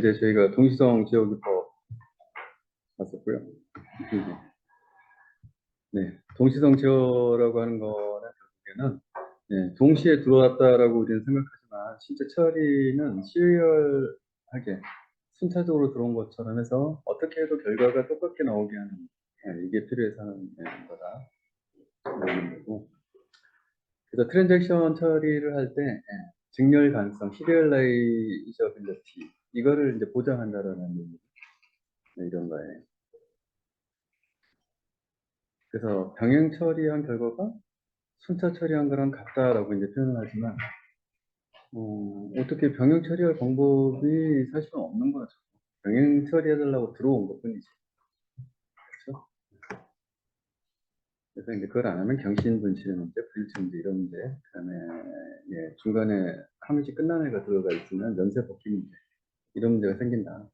이제 저희가 동시성 지역기법 봤었고요. 네, 동시성 제어라고 하는 거는 결국에는 네, 동시에 들어왔다라고 우리는 생각하지만 실제 처리는 시리얼하게 순차적으로 들어온 것처럼 해서 어떻게 해도 결과가 똑같게 나오게 하는 이게 필요해서 하는 거다. 그런 거고. 그래서 트랜잭션 처리를 할 때 직렬 가능성, 시리얼라이저빌리티 이거를 이제 보장한다라는 이런 거예요. 그래서 병행 처리한 결과가 순차 처리한 거랑 같다라고 이제 표현을 하지만 어떻게 병행 처리할 방법이 사실은 없는 거죠. 병행 처리해달라고 들어온 것 뿐이지. 그렇죠? 그래서 이제 그걸 안 하면 경신 분실의 문제, 불일치 문제 이런 문제, 그다음에 예, 중간에 함시 끝난 애가 들어가 있으면 연쇄 복귀 문제 이런 문제가 생긴다.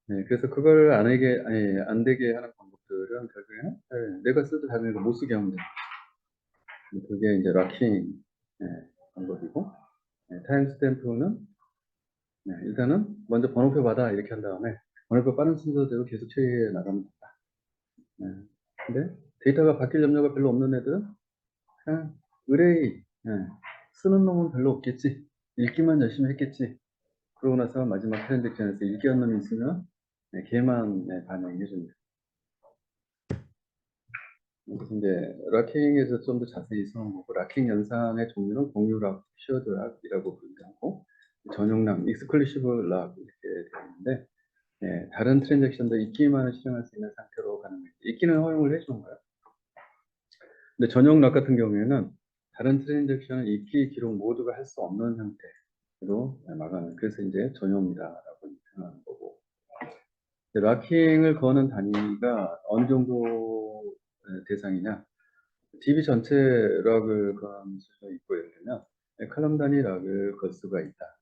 네, 그래서 그걸 안 하게 아니 안 되게 하는 방법들은 결국에는 내가 써도 다른 애가 못 쓰게 하면 돼. 그게 이제 락킹 방법이고 타임스탬프는 일단은 먼저 번호표 받아 이렇게 한 다음에 번호표 빠른 순서대로 계속 처리해 나가면 된다. 네. 근데 데이터가 바뀔 염려가 별로 없는 애들은 그냥 의뢰이 쓰는 놈은 별로 없겠지. 읽기만 열심히 했겠지. 그러고 나서 마지막 트랜잭션에서 읽기한 놈이 있으면 걔만 반영해 줍니다. 그래서 이제 락킹에서 좀 더 자세히 써놓은 거고 락킹 연산의 종류는 공유락, 슈어드락이라고 부르기도 하고 전용락, 익스클루시브 락 이렇게 되어 있는데 다른 트랜잭션도 읽기만을 실행할 수 있는 상태로 가는 거예요. 읽기는 허용을 해주는 거예요. 근데 전용 락 같은 경우에는 다른 트랜잭션은 읽기, 기록 모두가 할 수 없는 형태로 막아는 그래서 이제 전용이다라고 표현하는 거고 락킹을 거는 단위가 어느 정도 대상이냐 DB 전체 락을 걸 수도 있고 예를 들면 칼럼 단위 락을 걸 수가 있다.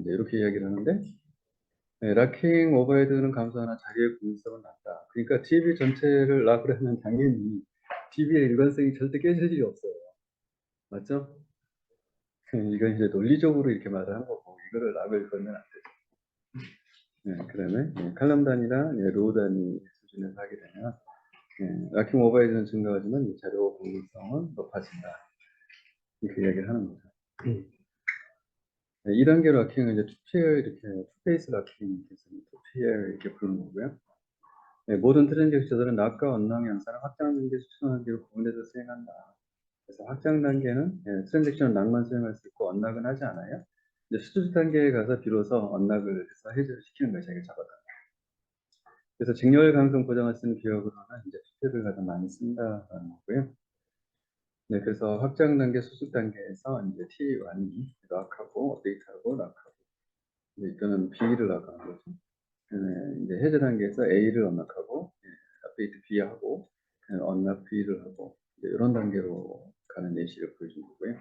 이제 이렇게 이야기를 하는데 락킹 오버헤드는 감소하나 자리의 공유성은 낮다. 그러니까 DB 전체를 락을 하면 당연히 DB의 일관성이 절대 깨질 일이 없어요. 맞죠? 이건 이제 논리적으로 이렇게 말을 한 거고 이거를 락을 걸면 안 되죠. 그다음에 칼럼 단위나 로우 단위 수준에서 하게 되면 락킹 오버헤드는 증가하지만 자료 공유성은 높아진다. 이렇게 이야기를 하는 거죠. 2단계 락킹은 이제 투페어 이렇게 투페이스 락킹, 투페어 이렇게 부르는 거고요. 모든 트랜잭션들은 락과 언락 양산을 확장 단계, 수천 단계로 구분해서 수행한다. 그래서 확장 단계는 트랜잭션은 락만 수행할 수 있고 언락은 하지 않아요. 이제 수주 단계에 가서 비로소 언락을 해서 해제를 시키는 거예요. 자기가 잡아다. 그래서 직렬 가능성 보장을 쓰는 기억으로는 이제 투표를 가장 많이 쓴다라는 거고요. 네, 그래서 확장 단계, 수습 단계에서 이제 T1이 락하고 업데이트하고 락하고 이거는 B를 락하는 거죠. 이제 해제 단계에서 A를 언락하고 업데이트 B하고 언락 B를 하고 이런 단계로 가는 예시를 보여준 거고요.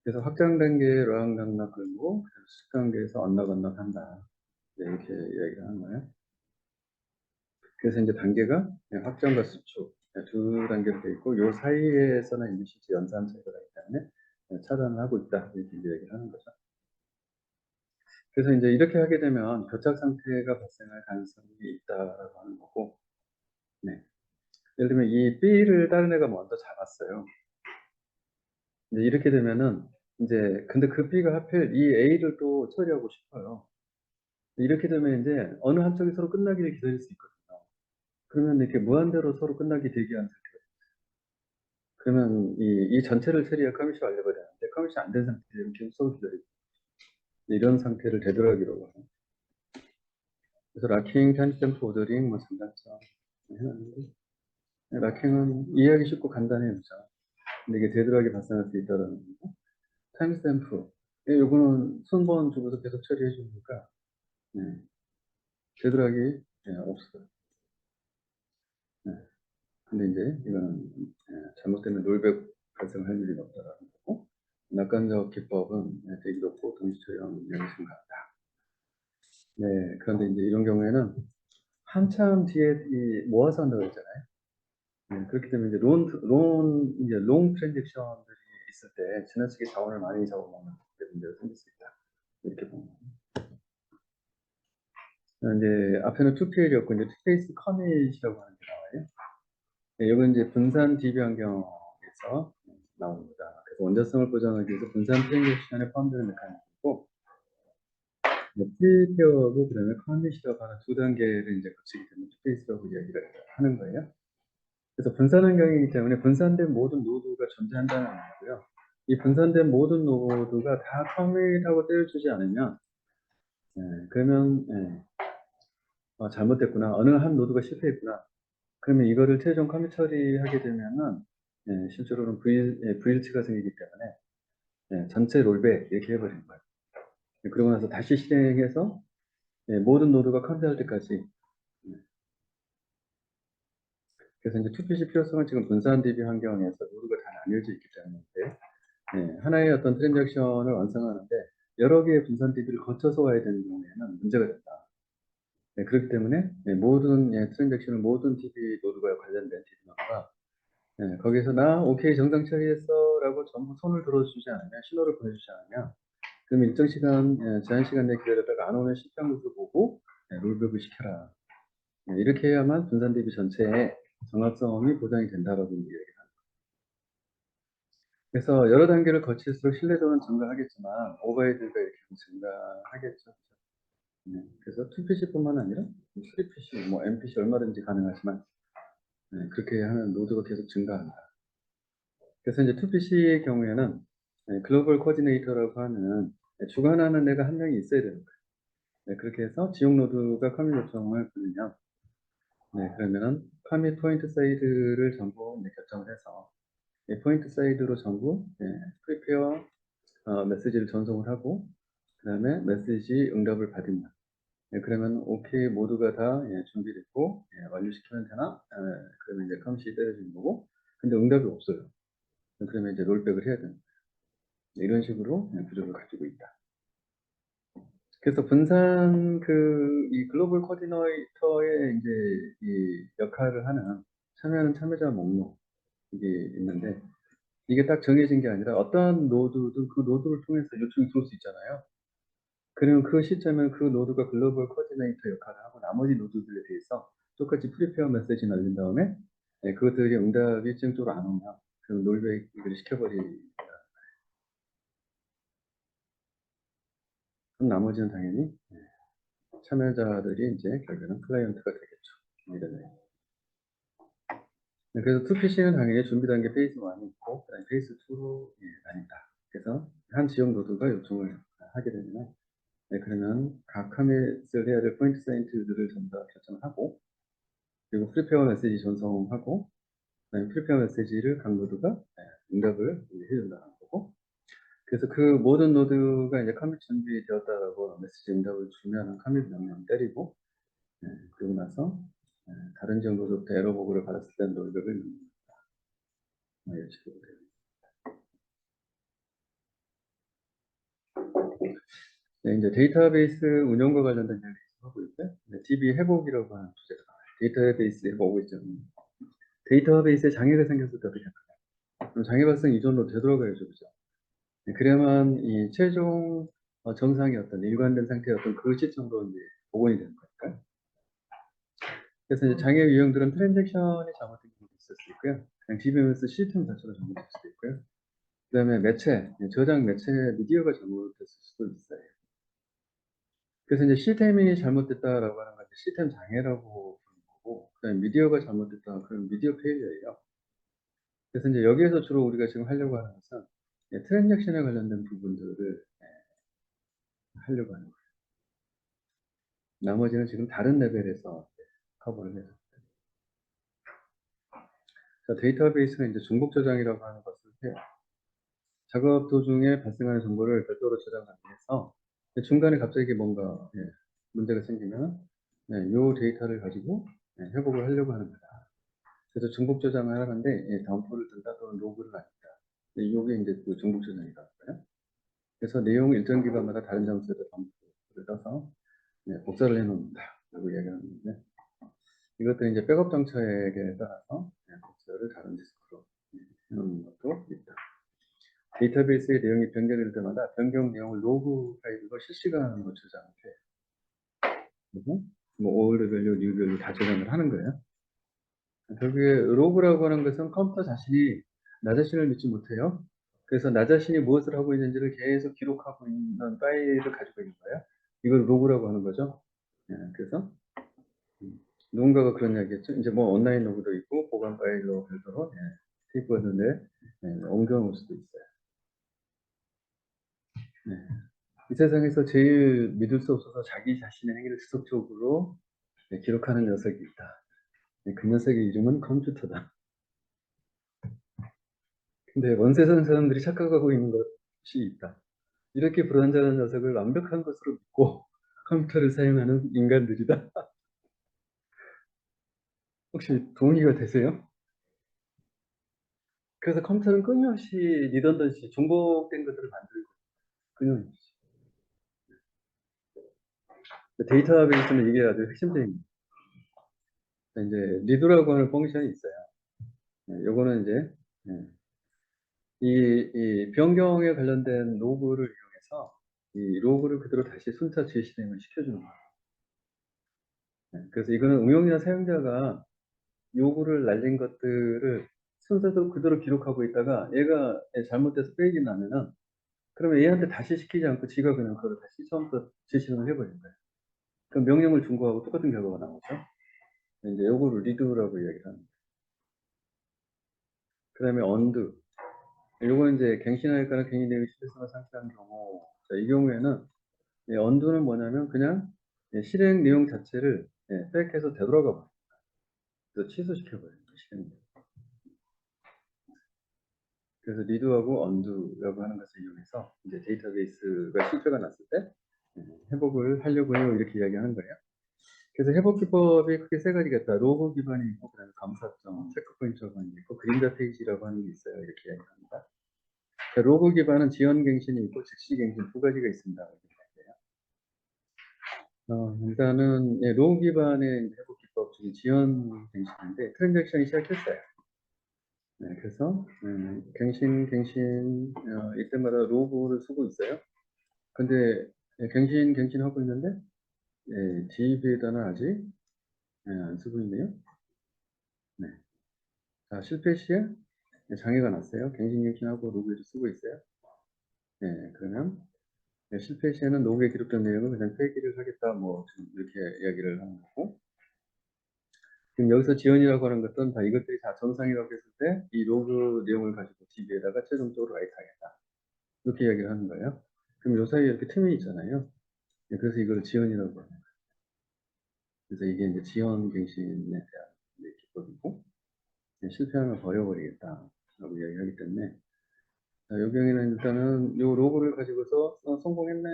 그래서 확장 단계 락 낙락 걸고 수습 단계에서 언락 한다. 이렇게 이야기를 하는 거예요. 그래서 이제 단계가 확장과 수축 두 단계로 되어 있고 요 사이에서는 이제 실제 연산 차이가 나기 때문에 차단을 하고 있다 이렇게 얘기를 하는 거죠. 그래서 이제 이렇게 하게 되면 교착 상태가 발생할 가능성이 있다라고 하는 거고, 네. 예를 들면 이 B를 다른 애가 먼저 잡았어요. 이제 이렇게 되면은 이제 근데 그 B가 하필 이 A를 또 처리하고 싶어요. 이렇게 되면 이제 어느 한쪽이 서로 끝나기를 기다릴 수 있거든요. 그러면 이렇게 무한대로 서로 끝나기 대기하는 상태가 돼요. 그러면 이 전체를 처리할 커밋이 완료가 되는데 커밋이 안 된 상태에는 계속 서로 기다리고 이런 상태를 되돌아기라고 해요. 그래서 락킹, 타임스탬프 오더링, 뭐 장단점 해놨는데 락킹은 이해하기 쉽고 간단해요. 그렇죠? 근데 이게 되돌아기 발생할 수 있다는 거고 타임스탬프 요거는 순번 주고서 계속 처리해 주니까 되돌아기 없어요. 근데 이제 이거는 잘못되면 롤백 발생할 일이 없다라는 거고 낙관적 기법은 되게 높고 동시 처리형 능력이 증가한다. 네, 그런데 이제 이런 경우에는 한참 뒤에 모아서 한다고 했잖아요. 그렇게 되면 이제 이제 롱 트랜잭션들이 있을 때 지나치게 자원을 많이 잡아먹는 문제가 생길 수 있다. 이렇게 보면. 이제 앞에는 2PL이었고 이제 투페이스 커밋이라고 하는 게 나와요. 네, 이건 이제 분산 DB 환경에서 나옵니다. 그래서 원자성을 보장하기 위해서 분산 트랜잭션에 포함되는 메커니즘이고, 프리페어하고 그다음에 커밋이라고 하는 두 단계를 이제 거치게 되면 투페이스라고 이야기를 하는 거예요. 그래서 분산 환경이기 때문에 분산된 모든 노드가 존재한다는 의미고요. 이 분산된 모든 노드가 다 커밋하고 떼어주지 않으면, 그러면 잘못됐구나. 어느 한 노드가 실패했구나. 그러면 이거를 최종 커밋 처리하게 되면은 실제로는 VLC가 생기기 때문에 전체 롤백 이렇게 해버리는 거예요. 그러고 나서 다시 실행해서 모든 노드가 커밋할 때까지. 그래서 이제 2PC 필요성은 지금 분산 DB 환경에서 노드가 다 나뉘어져 있기 때문인데, 하나의 어떤 트랜잭션을 완성하는데 여러 개의 분산 DB를 거쳐서 와야 되는 경우에는 문제가 된다. 그렇기 때문에 모든 트랜잭션을 모든 DB 노드가 관련된 DB 노드가 거기서 나 오케이 정상 처리했어 라고 전부 손을 들어주지 않으면, 신호를 보내주지 않으면, 그럼 일정 시간 제한 시간 내에 기다렸다가 안 오는 실평을 보고 롤백을 시켜라. 이렇게 해야만 분산 DB 전체의 정확성이 보장이 된다라고 이야기합니다. 그래서 여러 단계를 거칠수록 신뢰도는 증가하겠지만 오버헤드가 이렇게 증가하겠죠. 그래서 2PC뿐만 아니라 3PC, 뭐 MPC 얼마든지 가능하지만 그렇게 하면 노드가 계속 증가한다. 그래서 이제 2PC의 경우에는 글로벌 코디네이터라고 하는 주관하는 애가 한 명이 있어야 되는 거예요. 그렇게 해서 지용 노드가 커밋 요청을 부르면 그러면은 커밋 포인트 사이드를 전부 결정을 해서 포인트 사이드로 전부 프리페어 메시지를 전송을 하고, 그 다음에 메시지 응답을 받으면 그러면 오케이 모두가 다 준비됐고 완료시키면 되나? 그러면 이제 커밋이 때려지는 거고, 근데 응답이 없어요. 그러면 이제 롤백을 해야 되는 거예요. 이런 식으로 구조를 가지고 있다. 그래서 분산 이 글로벌 코디네이터의 이제 이 역할을 하는 참여하는 참여자 목록 이게 있는데, 이게 딱 정해진 게 아니라 어떠한 노드든 그 노드를 통해서 요청이 들어올 수 있잖아요. 그러면 그 시점에 그 노드가 글로벌 코디네이터 역할을 하고 나머지 노드들에 대해서 똑같이 프리페어 메시지 날린 다음에 그것들이 응답이 일정적으로 안 오면 그럼 롤백을 시켜버립니다. 그럼 나머지는 당연히 참여자들이 이제 결국에는 클라이언트가 되겠죠. 이러네요. 그래서 2PC는 당연히 준비 단계 페이스 1이 있고 그다음에 페이스 2로 나뉜다. 그래서 한 지역 노드가 요청을 하게 되면 그러면 각 커밋을 해야 될 포인트 사이트들을 전부 다 결정하고, 그리고 프리페어 메시지 전송하고, 그다음에 프리페어 메시지를 각 노드가 응답을 해준다는 거고, 그래서 그 모든 노드가 이제 커밋 준비되었다라고 메시지 응답을 주면 커밋 명령 때리고, 그리고 나서 다른 지역 노드부터 에러 보고를 받았을 때는 롤백을 넣습니다. 이런 식으로 돼요. 이제 데이터베이스 운영과 관련된 이야기 하고 있고요. DB 회복이라고 하는 주제가 나와요. 데이터베이스 회복이죠. 데이터베이스에 장애가 생겼을 때 어떻게 할까요? 그럼 장애 발생 이전으로 되돌아가야죠, 그죠? 그래야만 이 최종 정상의 어떤 일관된 상태의 어떤 그 시점으로 이제 복원이 되는 거니까. 그래서 이제 장애 유형들은 트랜잭션이 잘못된 경우도 있을 수 있고요. 그냥 DBMS 시스템 자체가 잘못될 수도 있고요. 그 다음에 매체, 저장 매체 미디어가 잘못됐을 수도 있어요. 그래서 이제 시스템이 잘못됐다라고 하는 건 시스템 장애라고 부르는 거고, 그다음에 미디어가 잘못됐다, 그럼 미디어 페일리어예요. 그래서 이제 여기에서 주로 우리가 지금 하려고 하는 것은 트랜잭션에 관련된 부분들을 하려고 하는 거예요. 나머지는 지금 다른 레벨에서 커버를 해서. 데이터베이스는 이제 중복 저장이라고 하는 것을 해요. 작업 도중에 발생하는 정보를 별도로 저장하기 위해서 중간에 갑자기 뭔가 문제가 생기면 이 데이터를 가지고 회복을 하려고 하는 거다. 그래서 중복 저장을 하는데 다운포를 든다 또는 로그를 남긴다. 이게 이제 그 중복 저장이라고 해요. 그래서 내용 일정 기간마다 다른 장소에다 다운포를 떠서 복사를 해놓는다 라고 이야기하는데, 이것도 이제 백업 장치에 따라서 복사를 다른 디스크로 해놓는 것도 있다. 데이터베이스의 내용이 변경될 때마다 변경 내용을 로그 파일로 실시간으로 저장을 해요. 그리고 뭐 올드 밸류, 뉴 밸류 다 저장을 하는 거예요. 결국에 로그라고 하는 것은 컴퓨터 자신이 나 자신을 믿지 못해요. 그래서 나 자신이 무엇을 하고 있는지를 계속 기록하고 있는 파일을 가지고 있는 거예요. 이걸 로그라고 하는 거죠. 예, 그래서 누군가가 그런 이야기했죠. 이제 뭐 온라인 로그도 있고 보관 파일로 별도로 테이프였는데 옮겨 놓을 수도 있어요. 네. 이 세상에서 제일 믿을 수 없어서 자기 자신의 행위를 지속적으로 기록하는 녀석이 있다. 그 녀석의 이름은 컴퓨터다. 근데 원세선 사람들이 착각하고 있는 것이 있다. 이렇게 불완전한 녀석을 완벽한 것으로 믿고 컴퓨터를 사용하는 인간들이다. 혹시 동의가 되세요? 그래서 컴퓨터는 끊임없이 리던던시, 중복된 것들을 만들고 끊임없이. 데이터베이스는 이게 아주 핵심적입니다. 이제 리드라고 하는 펑션이 있어요. 요거는 이제 이 변경에 관련된 로그를 이용해서 이 로그를 그대로 다시 순차 재실행을 시켜주는 거예요. 그래서 이거는 응용이나 사용자가 요구를 날린 것들을 순서대로 그대로 기록하고 있다가 얘가 잘못돼서 페이지 나면은 그러면 얘한테 다시 시키지 않고 지가 그냥 그걸 다시 처음부터 재실행을 해버리는 거예요. 그럼 명령을 준 거하고 똑같은 결과가 나오죠. 이제 요거를 리드라고 이야기를 합니다. 그 다음에 언두. 요거 이제 갱신하니까 괜히 내용이 실수가 상실한 경우. 자, 이 경우에는 언두는 뭐냐면 그냥 실행 내용 자체를 백해서 되돌아가 버려요. 그래서 취소시켜버려요. 실행. 그래서 리드하고 언두라고 하는 것을 이용해서 이제 데이터베이스가 실패가 났을 때 회복을 하려고요. 이렇게 이야기하는 거예요. 그래서 회복 기법이 크게 세 가지가 있다. 로그 기반이 있고, 그다음에 감사점, 체크포인트 기반이 있고, 그림자 페이지라고 하는 게 있어요. 이렇게 이야기합니다. 로그 기반은 지연 갱신이 있고, 즉시 갱신 두 가지가 있습니다. 일단은 로그 기반의 회복 기법 중에 지연 갱신인데 트랜잭션이 시작했어요. 네, 그래서 갱신 이때마다 로그를 쓰고 있어요. 근데 갱신하고 있는데 DB에다는 아직 안 쓰고 있네요. 네. 자, 실패 시에 장애가 났어요. 갱신하고 로그에도 쓰고 있어요. 네, 그러면 실패 시에는 로그에 기록된 내용을 그냥 폐기를 하겠다, 뭐 이렇게 이야기를 하는 거고. 지금 여기서 지연이라고 하는 것은 다 이것들이 다 정상이라고 했을 때 이 로그 내용을 가지고 DB에다가 최종적으로 라이트하겠다. 이렇게 이야기를 하는 거예요. 그럼 요 사이에 이렇게 틈이 있잖아요. 그래서 이걸 지연이라고 합니다. 그래서 이게 이제 지연 갱신에 대한 기법이고, 실패하면 버려버리겠다라고 이야기하기 때문에, 이 경우에는 일단은 요 로고를 가지고서 성공했네,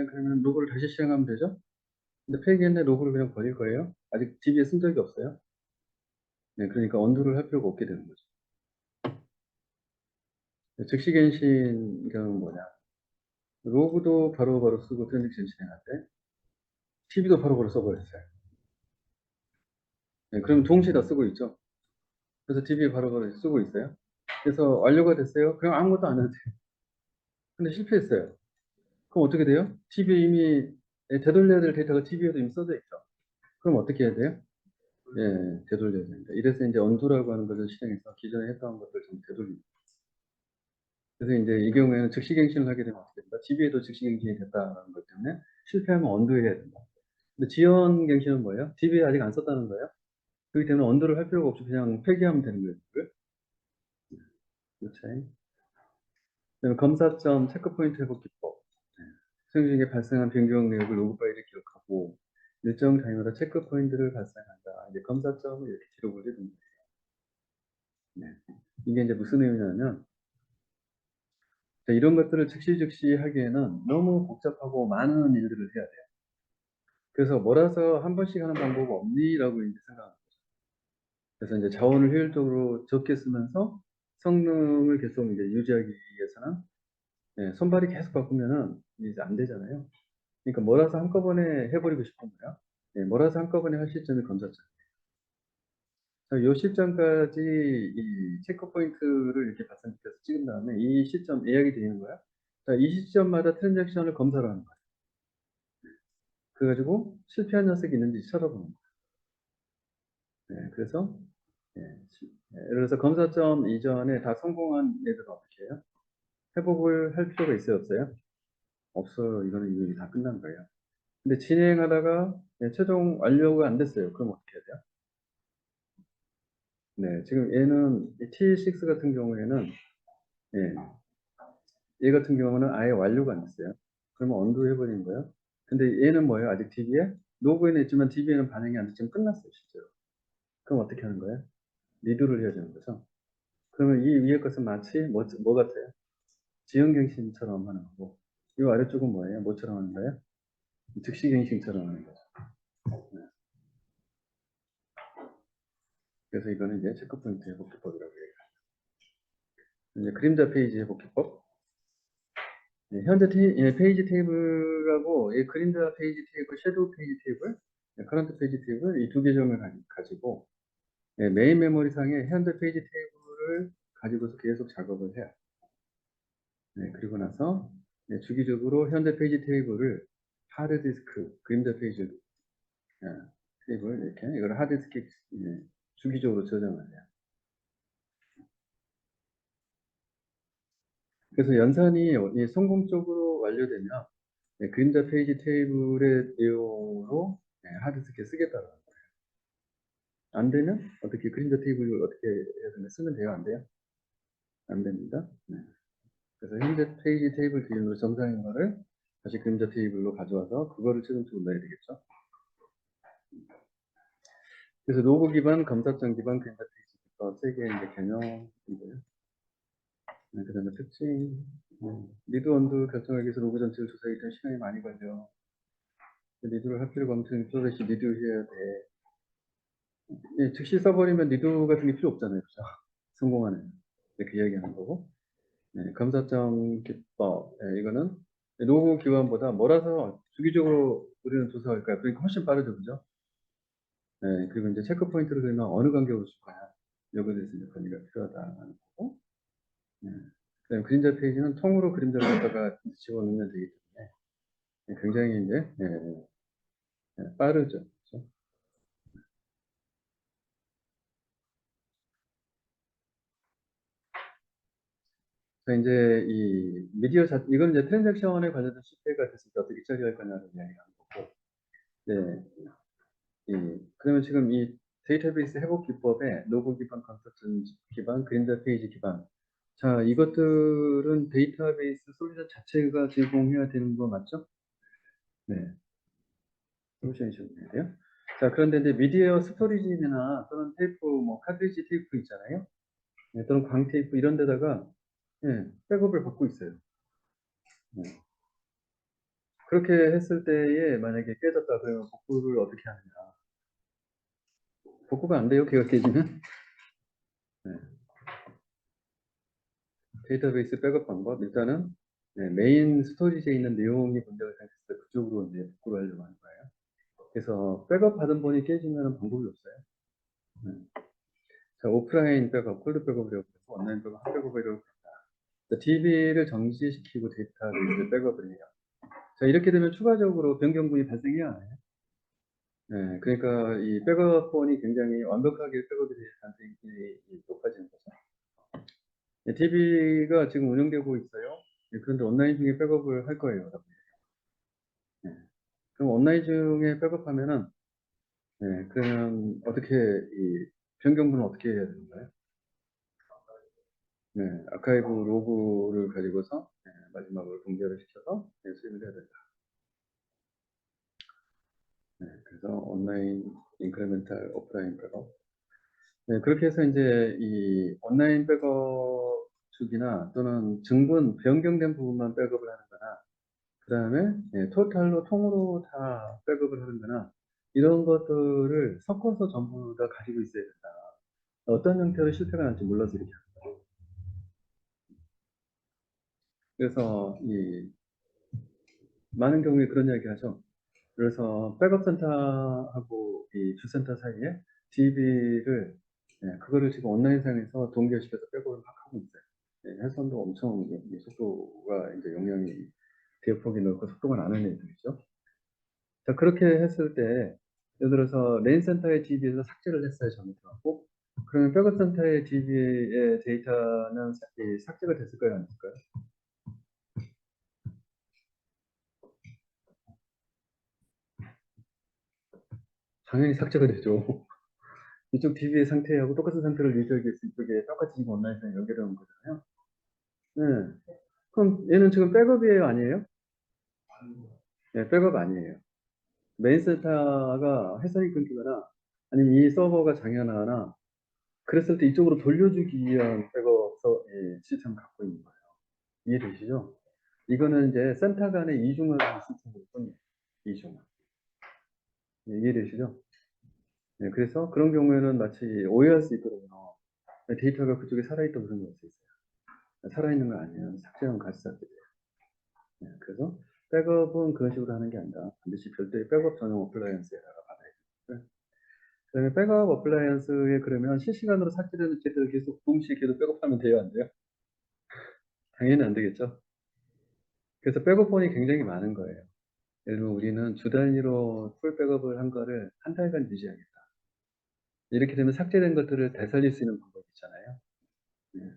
그러면 로고를 다시 실행하면 되죠. 근데 폐기했네, 로고를 그냥 버릴 거예요. 아직 DB에 쓴 적이 없어요. 네, 그러니까 언두를 할 필요가 없게 되는 거죠. 즉시 갱신 경우는 뭐냐? 로그도 바로바로 쓰고 트랜잭션 진행할 때, TB도 바로바로 써버렸어요. 네, 그럼 동시에 다 쓰고 있죠. 그래서 TB 바로바로 쓰고 있어요. 그래서 완료가 됐어요. 그럼 아무것도 안 해도 돼요. 근데 실패했어요. 그럼 어떻게 돼요? TB에 이미 되돌려야 될 데이터가 TB에도 이미 써져 있죠. 그럼 어떻게 해야 돼요? 되돌려야 됩니다. 이래서 이제 언두라고 하는 것을 실행해서 기존에 했던 것들 좀 되돌립니다. 그래서 이제 이 경우에는 즉시갱신을 하게 되면 어떻게 됩니까? TB에도 즉시갱신이 됐다는 것 때문에 실패하면 언두해야 된다. 근데 지연갱신은 뭐예요? TB에 아직 안 썼다는 거예요. 그렇기 때문에 언두를 할 필요가 없이 그냥 폐기하면 되는 거예요. 이 차이. 그다음에 검사점 체크포인트 회복 기법. 수행 중에 발생한 변경 내역을 로그 파일에 기록하고 일정 단위마다 체크포인트를 발생한다. 이제 검사점을 이렇게 기록을 해줍니다. 네. 이게 이제 무슨 의미냐면 이런 것들을 즉시 하기에는 너무 복잡하고 많은 일들을 해야 돼요. 그래서 몰아서 한 번씩 하는 방법 없니라고 이제 생각합니다. 그래서 이제 자원을 효율적으로 적게 쓰면서 성능을 계속 이제 유지하기 위해서는 손발이 계속 바꾸면은 이제 안 되잖아요. 그러니까 몰아서 한꺼번에 해버리고 싶은 거야. 몰아서 한꺼번에 할 시점이 검사점. 이 시점까지 이 체크 포인트를 이렇게 발생시켜서 찍은 다음에 이 시점 예약이 되는 거야. 자, 이 시점마다 트랜잭션을 검사를 하는 거야. 그래가지고 실패한 녀석이 있는지 찾아보는 거예요. 네, 그래서 예를 들어서 검사점 이전에 다 성공한 애들은 어떻게 해요? 회복을 할 필요가 있어요, 없어요? 없어요. 이거는 이미 다 끝난 거예요. 근데 진행하다가 최종 완료가 안 됐어요. 그럼 어떻게 해야 돼요? 네, 지금 얘는 T6 같은 경우에는 예, 얘 같은 경우는 아예 완료가 안 됐어요. 그러면 언두 해버리는 거예요. 근데 얘는 뭐예요? 아직 DB에 로그인에 있지만 DB에는 반영이 안 됐지만 끝났어요, 실제로. 그럼 어떻게 하는 거예요? 리드를 해야 되는 거죠. 그러면 이 위에 것은 마치 뭐 같아요? 지연갱신처럼 하는 거고, 이 아래쪽은 뭐예요? 뭐처럼 하는 거예요? 즉시갱신처럼 하는 거죠. 네. 그래서 이거는 이제 체크포인트 회복기법이라고 해요. 이제 그림자 페이지 회복기법. 네, 현재 페이지 테이블하고 이 그림자 페이지 테이블, 섀도우 페이지 테이블, 커런트 페이지 테이블 이 두 계정을 가지고 메인 메모리 상에 현재 페이지 테이블을 가지고서 계속 작업을 해요. 네, 그리고 나서 주기적으로 현재 페이지 테이블을 하드디스크, 그림자 페이지 테이블 이렇게 이걸 하드디스크 주기적으로 저장을 해요. 그래서 연산이 성공적으로 완료되면 그림자 페이지 테이블의 내용으로 하드디스크에 쓰겠다는 거예요. 안 되면 어떻게 그림자 테이블을 어떻게 해서 쓰면 돼요? 안 돼요? 안 됩니다. 네. 그래서 현재 페이지 테이블 기준으로 정상인 거를 다시 그림자 테이블로 가져와서 그거를 최종적으로 넣어야 되겠죠. 그래서 로그 기반, 검사점 기반, 그림자 페이지 기반 세 개의 이제 개념인데요. 네, 그다음에 특징, 리드 원두 결정하기 위해서 로그 전체를 조사하기 때문에 시간이 많이 걸려. 리드를 할 필요가 없으니 또 다시 리드 해야 돼. 즉시 써버리면 리드 같은 게 필요 없잖아요, 그죠? 성공하는 이렇게 이야기하는 거고. 검사점 기법, 이거는 로그 기반보다 몰아서 주기적으로 우리는 조사할까요? 그러니까 훨씬 빠르죠, 그죠? 그리고 이제 체크 포인트를 그러면 어느 간격으로 줄 거야? 여기에 대해서 이제 관리가 필요하다는 거고. 그다음에 그림자 페이지는 통으로 그림자를 갖다가 집어넣으면 되기 때문에 굉장히 이제 빠르죠. 그렇죠? 그래서 이제 이 미디어 이건 이제 트랜잭션에 관련된 실패가 됐을 때 어떻게 처리할 거냐는 이야기를 하는 거고. 네, 그러면 지금 이 데이터베이스 회복 기법에 로그 기반, 컨서튼 기반, 그림자 페이지 기반. 자, 이것들은 데이터베이스 솔루션 자체가 제공해야 되는 거 맞죠? 네, 솔루션이 제공해야 돼요. 자, 그런데 이제 미디어 스토리지나 또는 테이프, 뭐 카트리지 테이프 있잖아요. 또는 광 테이프 이런 데다가 백업을 받고 있어요. 네. 그렇게 했을 때에 만약에 깨졌다 그러면 복구를 어떻게 하느냐. 복구가 안 돼요, 걔가 깨지면. 네. 데이터베이스 백업 방법 일단은 메인 스토리지에 있는 내용이 문제가 생겼을 때 그쪽으로 이제 복구를 하려고 하는 거예요. 그래서 백업 받은 번이 깨지면 방법이 없어요. 네. 자, 오프라인 백업, 콜드 백업이라고 해서 온라인 백업, 한 백업이라고 합니다. DB를 정지시키고 데이터를 백업을 해요. 자, 이렇게 되면 추가적으로 변경분이 발생해야 해요. 네, 그러니까 이 백업본이 굉장히 완벽하게 백업이 될 가능성이 높아지는 거죠. DB가 지금 운영되고 있어요. 그런데 온라인 중에 백업을 할 거예요, 여러분. 네. 그럼 온라인 중에 백업하면은, 그러면 어떻게, 변경분은 어떻게 해야 되는 거예요? 아카이브 로그를 가지고서 마지막으로 동기화를 시켜서 수행을 해야 된다. 그래서 온라인 인크리멘탈 오프라인 백업. 그렇게 해서 이제 이 온라인 백업 축이나 또는 증분 변경된 부분만 백업을 하는 거나 그 다음에 토탈로 통으로 다 백업을 하는 거나 이런 것들을 섞어서 전부 다 가지고 있어야 된다. 어떤 형태로 실패가 날지 몰라서 이렇게 합니다. 그래서 이 많은 경우에 그런 이야기 하죠. 그래서 백업 센터하고 이 주센터 사이에 DB를 그거를 지금 온라인상에서 동기화시켜서 백업을 막 하고 있어요. 해선도 엄청 속도가 이제 용량이 대폭이 넓고 속도가 나는 애들이죠. 자, 그렇게 했을 때, 예를 들어서 메인 센터의 DB에서 삭제를 했어요, 전부터. 그러면 백업 센터의 DB의 데이터는 삭제가 됐을까요, 안 됐을까요? 당연히 삭제가 되죠. 이쪽 DB의 상태하고 똑같은 상태를 유지하기 위해서 이쪽에 똑같이 지금 온라인상 연결하는 거잖아요. 네. 그럼 얘는 지금 백업이에요, 아니에요? 네, 백업 아니에요. 메인 센터가 회선이 끊기거나 아니면 이 서버가 장애나거나 그랬을 때 이쪽으로 돌려주기 위한 백업 시스템을 갖고 있는 거예요. 이해되시죠? 이거는 이제 센터 간의 이중을 하는 시스템일 뿐이에요. 이중. 네, 이해되시죠? 네, 그래서 그런 경우에는 마치 오해할 수 있거든요. 데이터가 그쪽에 살아있다고 생각할 수 있어요. 살아있는 거 아니에요. 삭제하면 같이 삭제돼요. 네, 그래서 백업은 그런 식으로 하는 게 아니라 반드시 별도의 백업 전용 어플라이언스에다가 받아야 돼요. 그다음에 백업 어플라이언스에 그러면 실시간으로 삭제되는 데이터를 계속 동시에 계속 백업하면 돼요, 안 돼요? 당연히 안 되겠죠. 그래서 백업본이 굉장히 많은 거예요. 예를 들면 우리는 주 단위로 풀 백업을 한 거를 한 달간 유지하겠다. 이렇게 되면 삭제된 것들을 되살릴 수 있는 방법이 있잖아요. 네.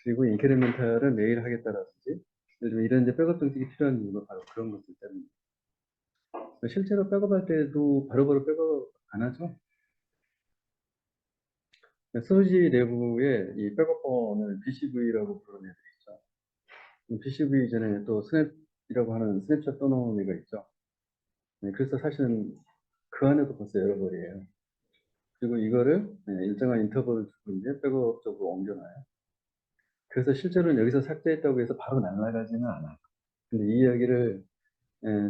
그리고 인크리멘탈을 매일 하겠다라든지, 예를 들면 이런 이제 백업 정책이 필요한 이유가 바로 그런 것들 때문에. 실제로 백업할 때도 바로바로 백업 안 하죠. 소지 내부에 이 백업본을 BCV라고 부르는 애들이 있죠. BCV 전에 또 스냅이라고 하는 스냅샷 떠놓은 애가 있죠. 네, 그래서 사실은 그 안에도 벌써 열어버려요. 그리고 이거를 일정한 인터벌을 두고 이제 백업 쪽으로 옮겨놔요. 그래서 실제로는 여기서 삭제했다고 해서 바로 날아가지는 않아요. 근데 이 이야기를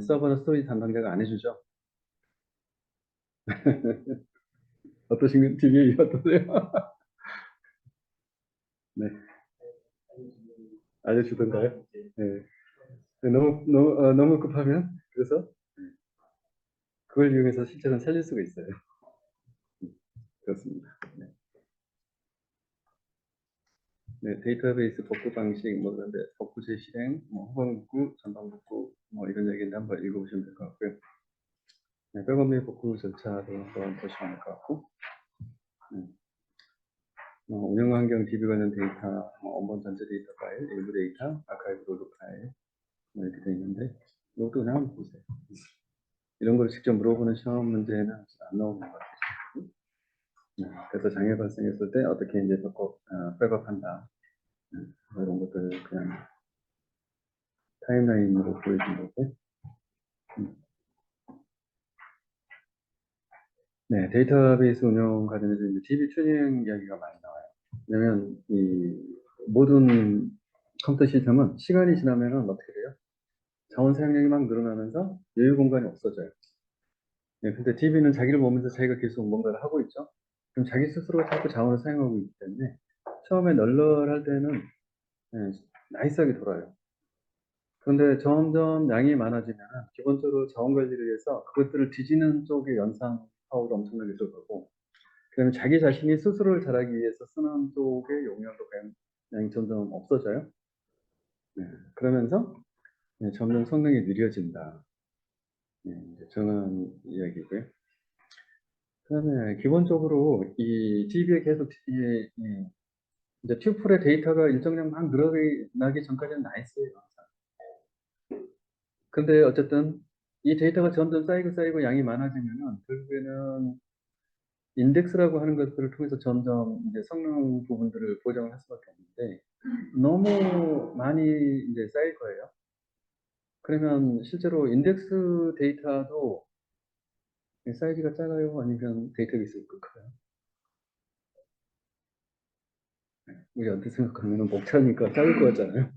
서버나 스토리지 담당자가 안 해주죠. 어떠신 팀이 어떠세요? 네, 알려주던가요? 네. 너무 급하면 그래서 그걸 이용해서 실제로는 살릴 수가 있어요. 그렇습니다. 네. 네, 데이터베이스 복구 방식, 뭐, 그런데 복구제 실행, 뭐, 후방복구, 전방복구, 뭐, 이런 얘기인데 한번 읽어보시면 될 것 같고요. 네, 백업 및 복구 절차도 한번 보시면 될 것 같고, 운영 환경 DB 관련 데이터, 원본 전체 데이터 파일, 일부 데이터, 아카이브 로드 파일, 뭐 이렇게 되어 있는데, 이것도 그냥 한번 보세요. 이런 걸 직접 물어보는 시험 문제는 안 나오는 것 같아요. 그래서 장애 발생했을 때 어떻게 이제 백업한다. 이런 것들 그냥 타임라인으로 보여준 거고. 네, 데이터베이스 운영 관련해서 이제 DB 튜닝 이야기가 많이 나와요. 왜냐면 이 모든 컴퓨터 시스템은 시간이 지나면은 어떻게 돼요? 자원 사용량이 막 늘어나면서 여유 공간이 없어져요. 네, 근데 DB는 자기를 보면서 자기가 계속 뭔가를 하고 있죠. 그럼 자기 스스로 자꾸 자원을 사용하고 있기 때문에 처음에 널널할 때는 나이스하게 돌아요. 그런데 점점 양이 많아지면 기본적으로 자원 관리를 위해서 그것들을 뒤지는 쪽의 연산 파워가 엄청나게 들어가고, 그다음에 자기 자신이 스스로를 잘하기 위해서 쓰는 쪽의 용량도 그냥 점점 없어져요. 네, 그러면서 점점 성능이 느려진다. 이제 저는 이야기고요. 그다음에 기본적으로 이 DB에 계속 이제 튜플의 데이터가 일정량 막 늘어나기 전까지는 나이스예요. 근데 어쨌든 이 데이터가 점점 쌓이고 양이 많아지면은 결국에는 인덱스라고 하는 것들을 통해서 점점 이제 성능 부분들을 보정을 할 수밖에 없는데 너무 많이 이제 쌓일 거예요. 그러면 실제로 인덱스 데이터도 사이즈가 작아요? 아니면 데이터베이스가 커요? 우리 어떻게 생각하면 목차니까 작을 것 같잖아요.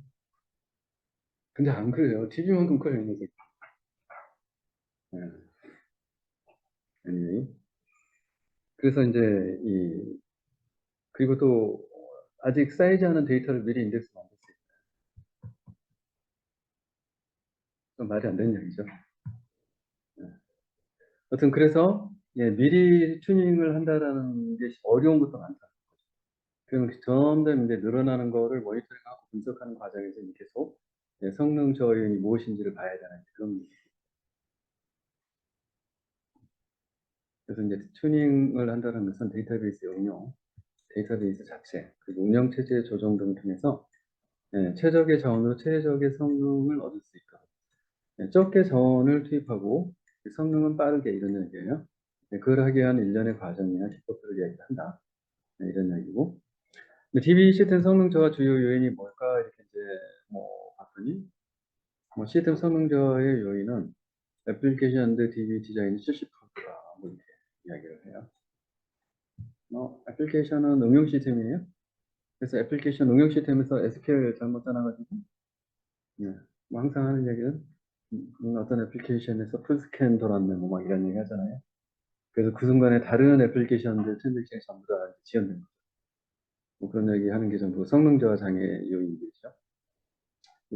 근데 안 그래요. TV만큼 커요, 이 녀석. 네. anyway. 그래서 이제 그리고 또 아직 쌓이지 않은 데이터를 미리 인덱스 만들 수 있어요. 좀 말이 안 되는 얘기죠. 네. 여튼 그래서 미리 튜닝을 한다라는 게 어려운 것도 많다. 그러면 점점 이제 늘어나는 거를 모니터링하고 분석하는 과정에서 계속 성능 저하율이 무엇인지를 봐야 되는 그런 문제. 그래서 이제 튜닝을 한다는 것은 데이터베이스 응용, 데이터베이스 자체, 그리고 운영체제 조정 등을 통해서 최적의 자원으로 최적의 성능을 얻을 수 있도록 적게 자원을 투입하고 성능은 빠르게 이런 얘기예요. 그걸 하기 위한 일련의 과정이나 기법들을 이야기한다. 이런 얘기고. DB 시스템 성능 저하 주요 요인이 뭘까 이렇게 이제 봤더니 시스템 성능 저하의 요인은 애플리케이션 DB 디자인이 70%다 이렇게 이야기를 해요. 애플리케이션은 응용 시스템이에요. 그래서 애플리케이션 응용 시스템에서 SQL 잘못 짜놔가지고 항상 하는 얘기는 어떤 애플리케이션에서 풀스캔 돌았네 막 이런 얘기 하잖아요. 그래서 그 순간에 다른 애플리케이션들 트랜잭션이 전부 다 지연된 거죠. 그런 얘기 하는 게 전부 성능 저하 장애 요인들이죠.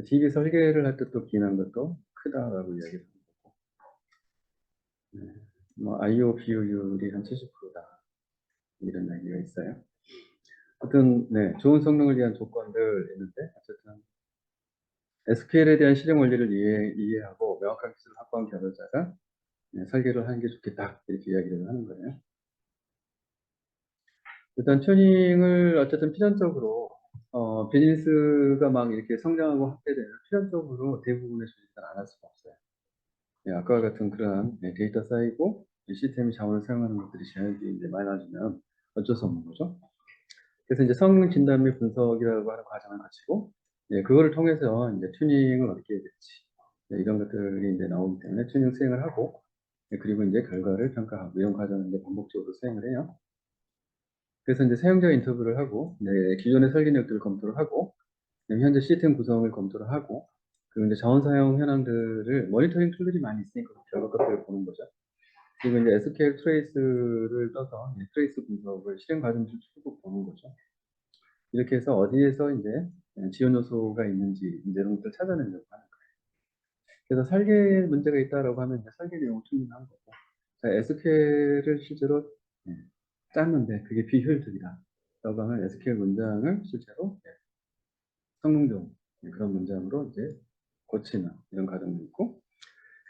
DB 설계를 할 때 또 기능한 것도 크다라고 이야기를 하는 거고. IO 비효율이 한 70%다. 이런 얘기가 있어요. 어떤 좋은 성능을 위한 조건들 있는데 어쨌든 SQL에 대한 실행 원리를 이해하고 명확한 기술을 확보한 개발자가 설계를 하는 게 좋겠다 이렇게 이야기를 하는 거예요. 일단 튜닝을 어쨌든 필연적으로 비즈니스가 막 이렇게 성장하고 확대되면 필연적으로 대부분의 조직은 안 할 수가 없어요. 아까와 같은 그런 데이터 쌓이고 시스템이 자원을 사용하는 것들이 제한이 이제 많아지면 어쩔 수 없는 거죠. 그래서 이제 성능 진단 및 분석이라고 하는 과정을 거치고 그거를 통해서 이제 튜닝을 어떻게 해야 될지 이런 것들이 이제 나오기 때문에 튜닝 수행을 하고 그리고 이제 결과를 평가하고 이런 과정을 이제 반복적으로 수행을 해요. 그래서 이제 사용자 인터뷰를 하고 기존의 설계력들을 검토를 하고 현재 시스템 구성을 검토를 하고 그리고 이제 자원 사용 현황들을 모니터링 툴들이 많이 있으니까 결과 것들을 보는 거죠. 그리고 이제 SQL 트레이스를 떠서 트레이스 분석을 실행 과정을 쭉 보는 거죠. 이렇게 해서 어디에서 이제 지연 요소가 있는지 이제 이런 것들 찾아내려고 하는 거예요. 그래서 설계 문제가 있다라고 하면 이제 설계 내용을 충분한 거고, SQL을 실제로 짰는데 그게 비효율적이다. 라고 하면 SQL 문장을 실제로 성능 좋은 그런 문장으로 이제 고치는 이런 과정도 있고,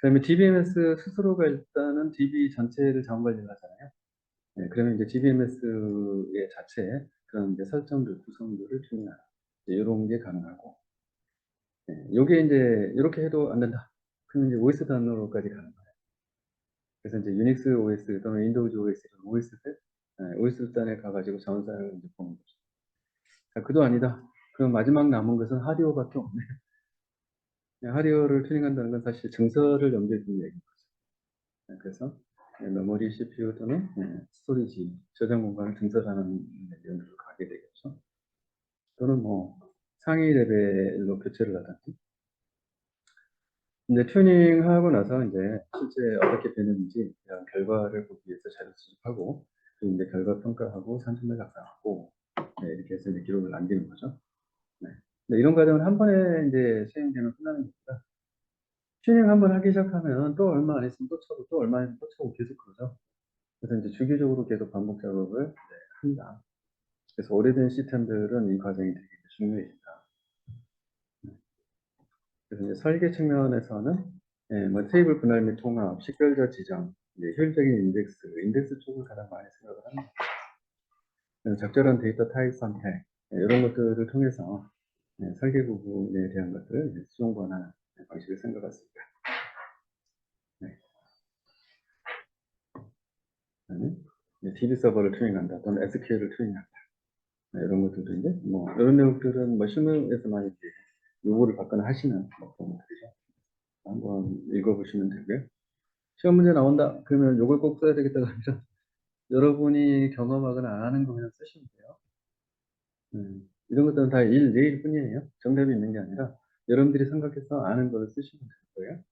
그다음에 DBMS 스스로가 일단은 DB 전체를 자원 관리를 하잖아요. 그러면 이제 DBMS의 자체에 그런 이제 설정들, 구성들을 튜닝하는 이런 게 가능하고, 요게 이제 이렇게 해도 안 된다. 그러면 이제 OS 단으로까지 가는 거예요. 그래서 이제 유닉스 OS 또는 윈도우즈 OS 이런 OS 단에 가가지고 자원 사용을 이제 보는 거죠. 자, 그도 아니다. 그럼 마지막 남은 것은 하드웨어밖에 없네. 하드웨어를 튜닝한다는 건 사실 증서를 염두에 두는 얘기인 거죠. 그래서 메모리, CPU 또는 스토리지, 저장 공간을 증설하는 연구를 가게 되겠죠. 또는 상위 레벨로 교체를 하든지. 이제 튜닝하고 나서 이제 실제 어떻게 되는지 이런 결과를 보기 위해서 자료 수집하고 그리고 이제 결과 평가하고 산출물 작성하고 이렇게 해서 이제 기록을 남기는 거죠. 이런 과정은 한 번에 이제 수행되면 끝나는 겁니다. 튜닝 한 번 하기 시작하면 또 얼마 안 있으면 또 차고 또 얼마 안 있으면 또 차고 계속 그러죠. 그래서 이제 주기적으로 계속 반복 작업을 한다. 그래서 오래된 시스템들은 이 과정이 되게 중요해진다. 그래서 이제 설계 측면에서는 테이블 분할 및 통합, 식별자 지정, 효율적인 인덱스 쪽을 가장 많이 생각을 합니다. 적절한 데이터 타입 선택 이런 것들을 통해서 설계 부분에 대한 것들을 수정 권하는 방식을 생각했습니다. DB 서버를 튜닝한다 또는 SQL을 튜닝한다 이런 것들도 이제 이런 내용들은 실무에서 많이 이제 요구를 받거나 하시는 그런 것들이죠. 한번 읽어보시면 되고요. 시험 문제 나온다 그러면 요걸 꼭 써야 되겠다가 아니라 여러분이 경험하거나 안 하는 거 그냥 쓰시면 돼요. 이런 것들은 다 내일 뿐이에요. 정답이 있는 게 아니라 여러분들이 생각해서 아는 거를 쓰시면 될 거예요.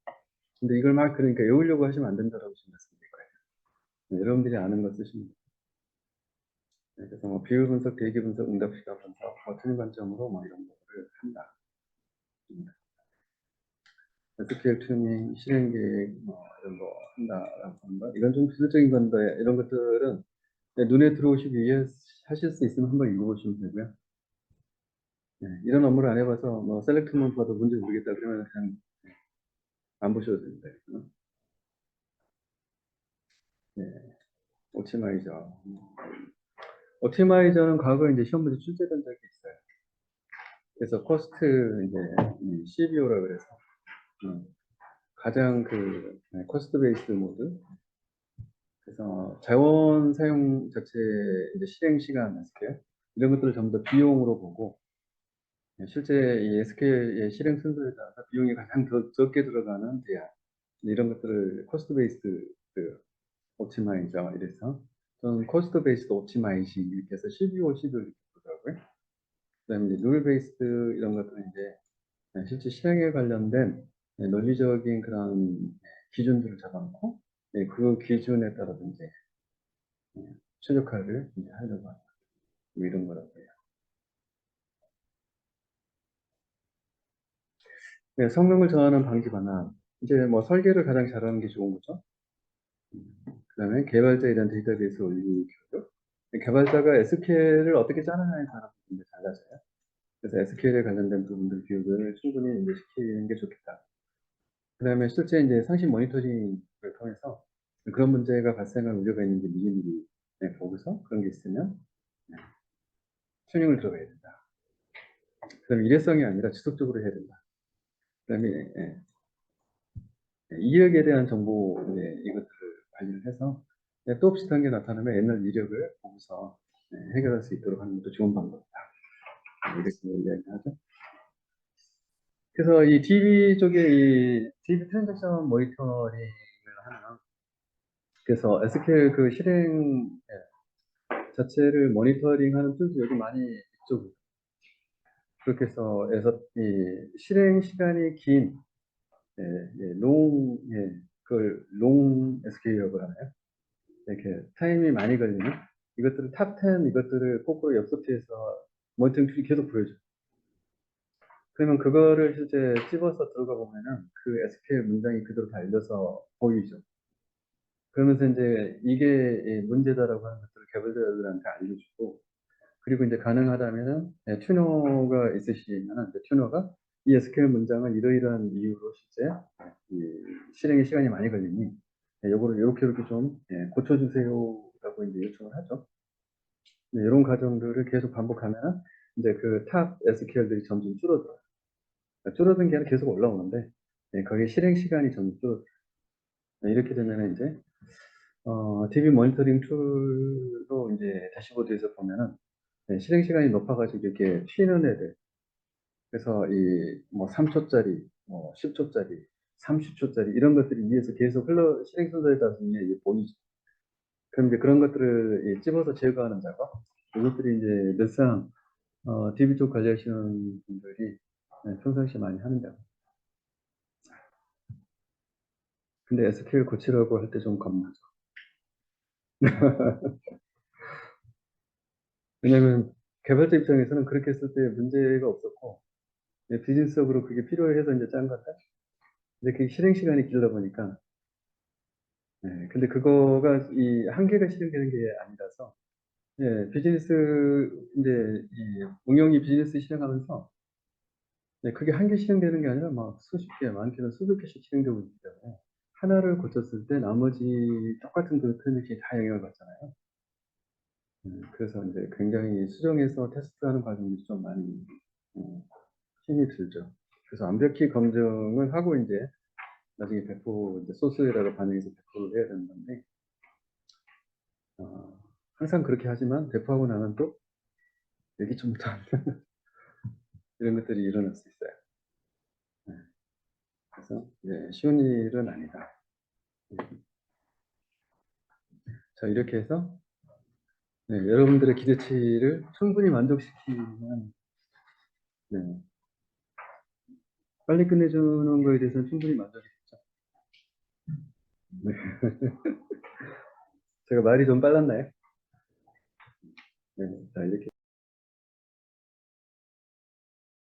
근데 이걸 막 그러니까 외우려고 하시면 안 된다라고 말씀드릴 거예요. 여러분들이 아는 거 쓰시면 돼요. 그래서 비율 분석, 대기 분석, 응답 시간 분석, 틀린 관점으로 이런 거를 한다. SQL 튜닝, 실행 계획, 이런 거 한다라고 하는 거. 이건 좀 기술적인 건데, 이런 것들은 눈에 들어오시기 위해 하실 수 있으면 한번 읽어보시면 되고요. 이런 업무를 안 해봐서 셀렉트만 봐도 문제 모르겠다 그러면 그냥 안 보셔도 됩니다. 네. 옵티마이저. 옵티마이저는 과거에 이제 시험 문제 출제된 적이 있어요. 그래서 코스트 이제 CBO라 그래서 가장 그 코스트 베이스 모드. 그래서 자원 사용 자체 이제 실행 시간 SQL 이런 것들을 전부 다 비용으로 보고 실제 이 SQL의 실행 순서에 따라서 비용이 가장 적게 들어가는 대안 이런 것들을 코스트 베이스드 옵티마이저 이래서 저는 코스트 베이스드 옵티마이징 이렇게 해서 CBO, CBO 이렇게 부르더라고요. 그다음에 이제 룰 베이스드 이런 것들은 이제 실제 실행에 관련된 논리적인 그런 기준들을 잡아놓고 그 기준에 따라서 이제 최적화를 이제 하려고 합니다. 뭐 이런 거라고 해요. 네, 성능을 저하는 방지 방안. 이제 뭐 설계를 가장 잘하는 게 좋은 거죠. 그다음에 개발자에 대한 데이터베이스 올리기 교육. 개발자가 SQL을 어떻게 짜느냐에 따라 이제 달라져요. 그래서 SQL에 관련된 부분들 교육을 충분히 이제 시키는 게 좋겠다. 그다음에 실제 이제 상시 모니터링을 통해서 그런 문제가 발생할 우려가 있는지 미리미리 보고서 그런 게 있으면 튜닝을 들어가야 된다. 그다음에 일회성이 아니라 지속적으로 해야 된다. 그다음에 이력에 대한 정보 이것들을 관리를 해서 또 비슷한 게 나타나면 옛날 이력을 보고서 해결할 수 있도록 하는 것도 좋은 방법이다. 이렇게 이야기하죠. 그래서 이 DB 쪽에 이 DB 트랜잭션 모니터링을 하는 그래서 SQL 그 실행 자체를 모니터링하는 툴도 여기 많이 있죠. 그렇게 해서 이 실행 시간이 긴 그걸 롱 SQL이라고 하나요? 이렇게 타임이 많이 걸리는 이것들을 탑 10 이것들을 거꾸로 엽서트에서 모니터링 툴이 계속 보여줘요. 그러면 그거를 실제 찝어서 들어가 보면은 그 SQL 문장이 그대로 달려서 보이죠. 그러면서 이제 이게 문제다라고 하는 것들을 개발자들한테 알려주고 그리고 이제 가능하다면은 튜너가 있으시면은 튜너가 이 SQL 문장은 이러이러한 이유로 실제 이 실행에 시간이 많이 걸리니 요거를 이렇게 좀 고쳐주세요라고 이제 요청을 하죠. 이런 과정들을 계속 반복하면은 이제 그 탑 SQL들이 점점 줄어들어요. 줄어든 게 아니라 계속 올라오는데 거기에 실행 시간이 점점 줄어들어요. 이렇게 되면은 이제 DB 모니터링 툴도 이제 대시보드에서 보면은 실행 시간이 높아가지고 이렇게 튀는 애들. 그래서 이 뭐 3초짜리, 뭐 10초짜리, 30초짜리 이런 것들이 위에서 계속 실행 순서에 따라서 이게 보이죠. 그럼 이제 그런 것들을 찝어서 제거하는 작업. 이것들이 이제 늘상 DB 쪽 관리하시는 분들이 평상시에 많이 하는 작업. 근데 SQL 고치라고 할 때 좀 겁나죠. 왜냐면 개발자 입장에서는 그렇게 했을 때 문제가 없었고 비즈니스적으로 그게 필요해서 이제 짠 건데 이제 그 실행 시간이 길다 보니까 근데 그거가 이 한계가 실행되는 게 아니라서 비즈니스 이제 이 응용이 비즈니스 실행하면서 그게 한 개 실행되는 게 아니라 막 수십 개, 많게는 수백 개씩 실행되고 있기 때문에 하나를 고쳤을 때 나머지 똑같은 그 트랜잭션이 다 영향을 받잖아요. 그래서 이제 굉장히 수정해서 테스트하는 과정이 좀 많이 힘이 들죠. 그래서 완벽히 검증을 하고 이제 나중에 배포 이제 소스에다가 반영해서 배포를 해야 되는 건데 항상 그렇게 하지만 배포하고 나면 또 얘기 좀 못하는 이런 것들이 일어날 수 있어요. 네. 그래서 쉬운 일은 아니다. 자 이렇게 해서 여러분들의 기대치를 충분히 만족시키는 네, 빨리 끝내주는 거에 대해서는 충분히 만족이 됐죠. 네. 제가 말이 좀 빨랐나요? 네, 자 이렇게.